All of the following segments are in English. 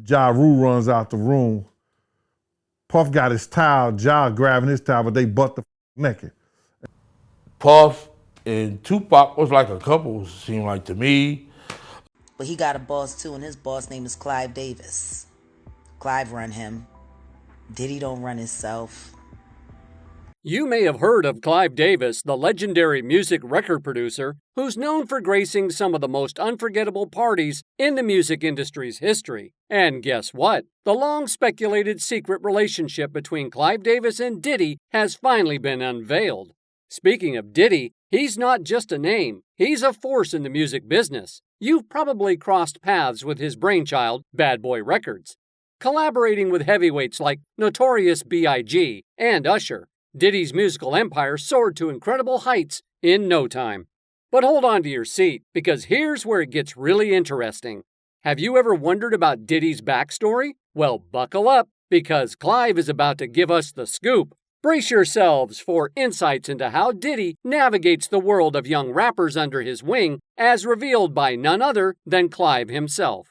Ja Rule runs out the room. Puff got his towel, Ja grabbing his towel, but they butt the naked. Puff and Tupac was like a couple, seemed like to me. But he got a boss too, and his boss name is Clive Davis. Clive run him. Diddy don't run himself. You may have heard of Clive Davis, the legendary music record producer, who's known for gracing some of the most unforgettable parties in the music industry's history. And guess what? The long-speculated secret relationship between Clive Davis and Diddy has finally been unveiled. Speaking of Diddy, he's not just a name, he's a force in the music business. You've probably crossed paths with his brainchild, Bad Boy Records. Collaborating with heavyweights like Notorious B.I.G and Usher, Diddy's musical empire soared to incredible heights in no time. But hold on to your seat, because here's where it gets really interesting. Have you ever wondered about Diddy's backstory? Well, buckle up, because Clive is about to give us the scoop. Brace yourselves for insights into how Diddy navigates the world of young rappers under his wing, as revealed by none other than Clive himself.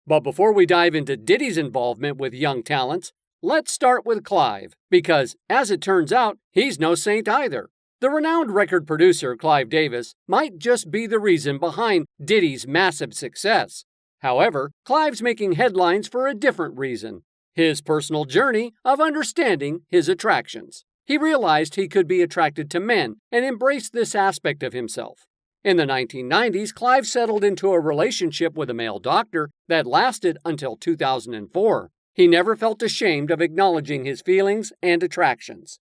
But before we dive into Diddy's involvement with young talents, let's start with Clive, because, as it turns out, he's no saint either. The renowned record producer Clive Davis might just be the reason behind Diddy's massive success. However, Clive's making headlines for a different reason: his personal journey of understanding his attractions. He realized he could be attracted to men and embraced this aspect of himself. In the 1990s, Clive settled into a relationship with a male doctor that lasted until 2004. He never felt ashamed of acknowledging his feelings and attractions.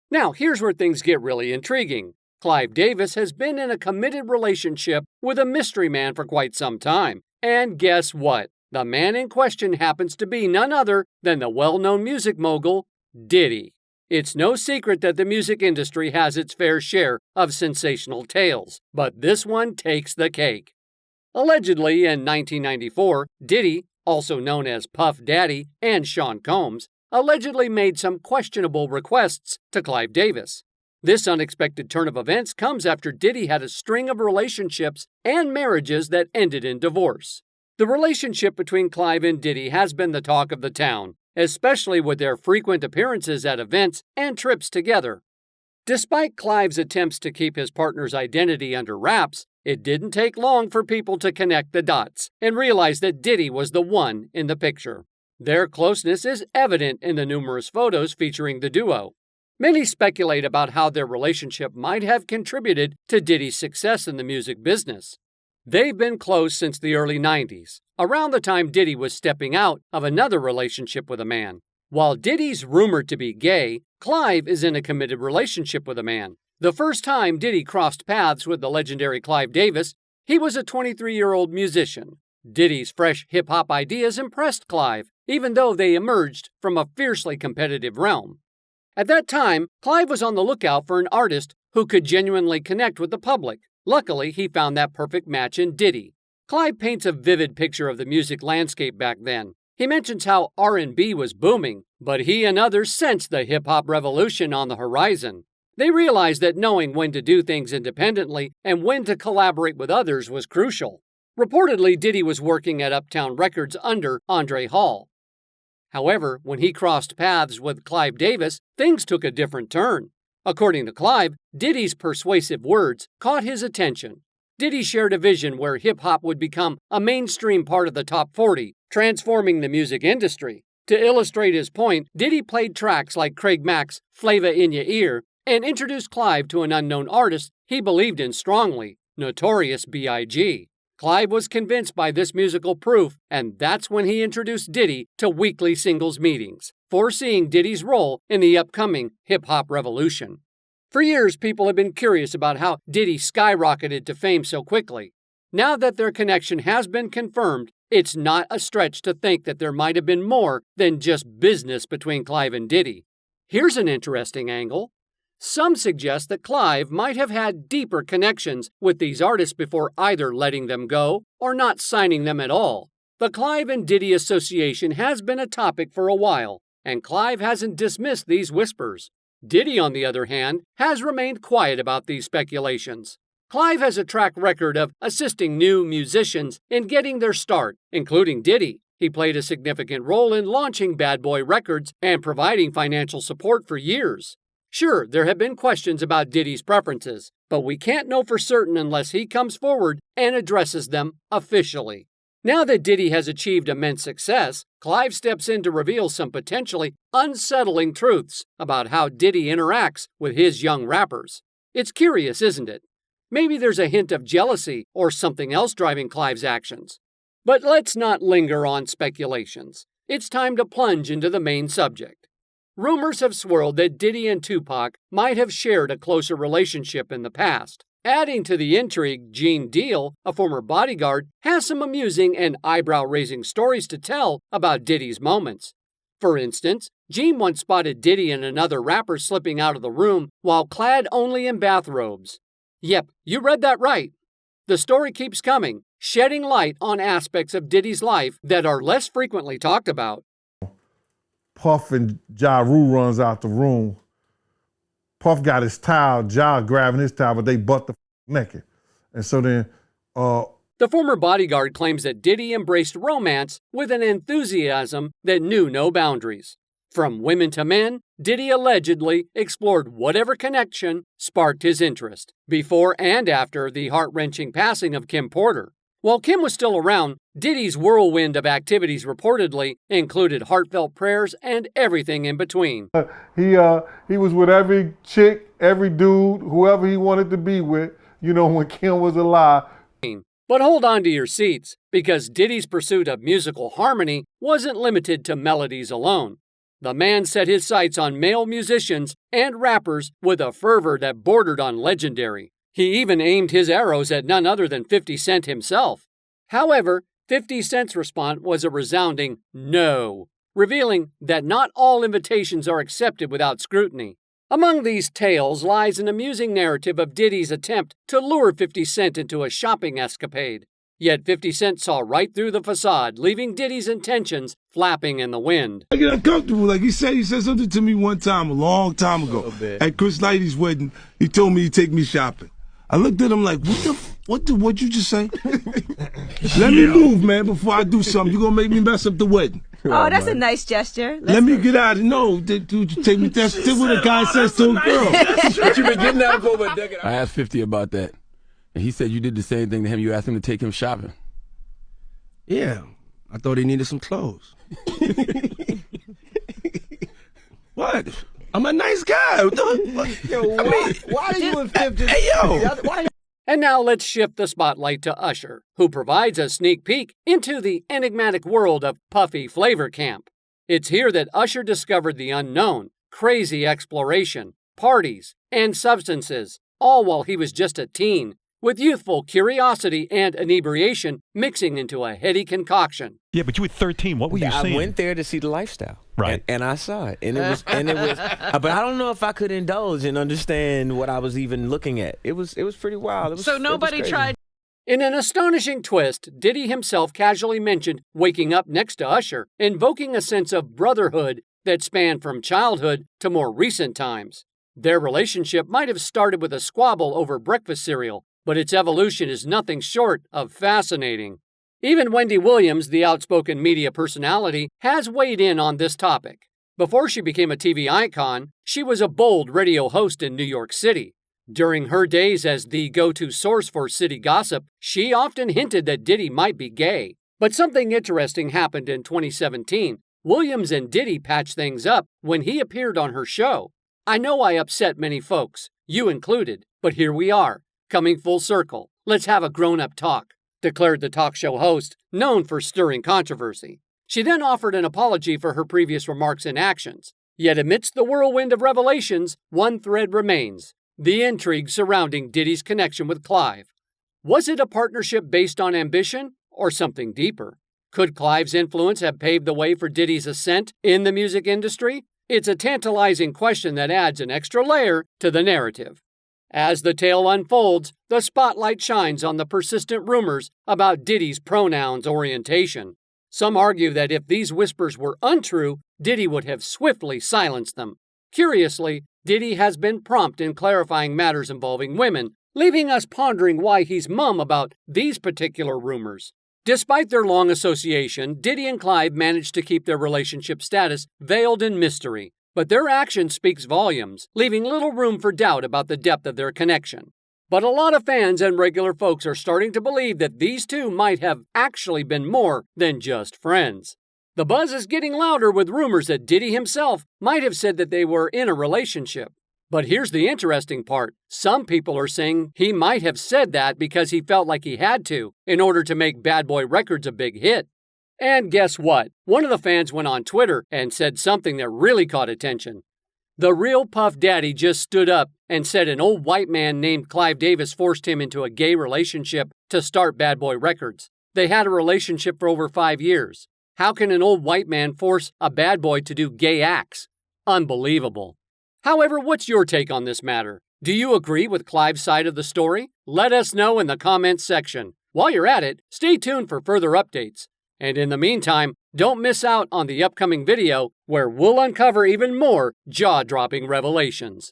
Now, here's where things get really intriguing. Clive Davis has been in a committed relationship with a mystery man for quite some time. And guess what? The man in question happens to be none other than the well-known music mogul, Diddy. It's no secret that the music industry has its fair share of sensational tales, but this one takes the cake. Allegedly, in 1994, Diddy, also known as Puff Daddy and Sean Combs, allegedly made some questionable requests to Clive Davis. This unexpected turn of events comes after Diddy had a string of relationships and marriages that ended in divorce. The relationship between Clive and Diddy has been the talk of the town, especially with their frequent appearances at events and trips together. Despite Clive's attempts to keep his partner's identity under wraps, it didn't take long for people to connect the dots and realize that Diddy was the one in the picture. Their closeness is evident in the numerous photos featuring the duo. Many speculate about how their relationship might have contributed to Diddy's success in the music business. They've been close since the early 90s, around the time Diddy was stepping out of another relationship with a man. While Diddy's rumored to be gay, Clive is in a committed relationship with a man. The first time Diddy crossed paths with the legendary Clive Davis, he was a 23-year-old musician. Diddy's fresh hip-hop ideas impressed Clive, even though they emerged from a fiercely competitive realm. At that time, Clive was on the lookout for an artist who could genuinely connect with the public. Luckily, he found that perfect match in Diddy. Clive paints a vivid picture of the music landscape back then. He mentions how R&B was booming, but he and others sensed the hip-hop revolution on the horizon. They realized that knowing when to do things independently and when to collaborate with others was crucial. Reportedly, Diddy was working at Uptown Records under Andre Hall. However, when he crossed paths with Clive Davis, things took a different turn. According to Clive, Diddy's persuasive words caught his attention. Diddy shared a vision where hip-hop would become a mainstream part of the top 40, transforming the music industry. To illustrate his point, Diddy played tracks like Craig Mack's Flavor in Your Ear and introduced Clive to an unknown artist he believed in strongly, Notorious B.I.G. Clive was convinced by this musical proof, and that's when he introduced Diddy to weekly singles meetings, foreseeing Diddy's role in the upcoming hip-hop revolution. For years, people have been curious about how Diddy skyrocketed to fame so quickly. Now that their connection has been confirmed, it's not a stretch to think that there might have been more than just business between Clive and Diddy. Here's an interesting angle. Some suggest that Clive might have had deeper connections with these artists before either letting them go or not signing them at all. The Clive and Diddy association has been a topic for a while, and Clive hasn't dismissed these whispers. Diddy, on the other hand, has remained quiet about these speculations. Clive has a track record of assisting new musicians in getting their start, including Diddy. He played a significant role in launching Bad Boy Records and providing financial support for years. Sure, there have been questions about Diddy's preferences, but we can't know for certain unless he comes forward and addresses them officially. Now that Diddy has achieved immense success, Clive steps in to reveal some potentially unsettling truths about how Diddy interacts with his young rappers. It's curious, isn't it? Maybe there's a hint of jealousy or something else driving Clive's actions. But let's not linger on speculations. It's time to plunge into the main subject. Rumors have swirled that Diddy and Tupac might have shared a closer relationship in the past. Adding to the intrigue, Gene Deal, a former bodyguard, has some amusing and eyebrow-raising stories to tell about Diddy's moments. For instance, Gene once spotted Diddy and another rapper slipping out of the room while clad only in bathrobes. Yep, you read that right. The story keeps coming, shedding light on aspects of Diddy's life that are less frequently talked about. Puff and Ja Rule runs out the room. Puff got his towel, Ja grabbing his towel, but they butt the naked. And so then the former bodyguard claims that Diddy embraced romance with an enthusiasm that knew no boundaries. From women to men, Diddy allegedly explored whatever connection sparked his interest, before and after the heart-wrenching passing of Kim Porter. While Kim was still around, Diddy's whirlwind of activities reportedly included heartfelt prayers and everything in between. He was with every chick, every dude, whoever he wanted to be with, when Kim was alive. But hold on to your seats, because Diddy's pursuit of musical harmony wasn't limited to melodies alone. The man set his sights on male musicians and rappers with a fervor that bordered on legendary. He even aimed his arrows at none other than 50 Cent himself. However, 50 Cent's response was a resounding no, revealing that not all invitations are accepted without scrutiny. Among these tales lies an amusing narrative of Diddy's attempt to lure 50 Cent into a shopping escapade. Yet 50 Cent saw right through the facade, leaving Diddy's intentions flapping in the wind. I get uncomfortable. Like he said something to me one time, a long time ago, at Chris Lighty's wedding. He told me he'd take me shopping. I looked at him like, what'd you just say? Let me move, man, before I do something. You're gonna make me mess up the wedding. Oh, that's a nice gesture. Let me get out of No, dude, you take me. That's what a guy says to a girl. What you been getting out of over a decade? I asked 50 about that. And he said you did the same thing to him. You asked him to take him shopping. Yeah, I thought he needed some clothes. What? I'm a nice guy. Yo, why are you in 50? Hey, yo. And now let's shift the spotlight to Usher, who provides a sneak peek into the enigmatic world of Puffy Flavor Camp. It's here that Usher discovered the unknown, crazy exploration, parties, and substances, all while he was just a teen, with youthful curiosity and inebriation mixing into a heady concoction. Yeah, but you were 13. What were you seeing? I went there to see the lifestyle. Right. And I saw it. And it was but I don't know if I could indulge and understand what I was even looking at. It was pretty wild. So nobody tried. In an astonishing twist, Diddy himself casually mentioned waking up next to Usher, invoking a sense of brotherhood that spanned from childhood to more recent times. Their relationship might have started with a squabble over breakfast cereal, but its evolution is nothing short of fascinating. Even Wendy Williams, the outspoken media personality, has weighed in on this topic. Before she became a TV icon, she was a bold radio host in New York City. During her days as the go-to source for city gossip, she often hinted that Diddy might be gay. But something interesting happened in 2017. Williams and Diddy patched things up when he appeared on her show. I know I upset many folks, you included, but here we are, coming full circle. Let's have a grown-up talk, declared the talk show host, known for stirring controversy. She then offered an apology for her previous remarks and actions. Yet amidst the whirlwind of revelations, one thread remains: the intrigue surrounding Diddy's connection with Clive. Was it a partnership based on ambition or something deeper? Could Clive's influence have paved the way for Diddy's ascent in the music industry? It's a tantalizing question that adds an extra layer to the narrative. As the tale unfolds, the spotlight shines on the persistent rumors about Diddy's pronouns orientation. Some argue that if these whispers were untrue, Diddy would have swiftly silenced them. Curiously, Diddy has been prompt in clarifying matters involving women, leaving us pondering why he's mum about these particular rumors. Despite their long association, Diddy and Clive managed to keep their relationship status veiled in mystery, but their action speaks volumes, leaving little room for doubt about the depth of their connection. But a lot of fans and regular folks are starting to believe that these two might have actually been more than just friends. The buzz is getting louder with rumors that Diddy himself might have said that they were in a relationship. But here's the interesting part. Some people are saying he might have said that because he felt like he had to in order to make Bad Boy Records a big hit. And guess what? One of the fans went on Twitter and said something that really caught attention. The real Puff Daddy just stood up and said an old white man named Clive Davis forced him into a gay relationship to start Bad Boy Records. They had a relationship for over 5 years. How can an old white man force a bad boy to do gay acts? Unbelievable. However, what's your take on this matter? Do you agree with Clive's side of the story? Let us know in the comments section. While you're at it, stay tuned for further updates. And in the meantime, don't miss out on the upcoming video where we'll uncover even more jaw-dropping revelations.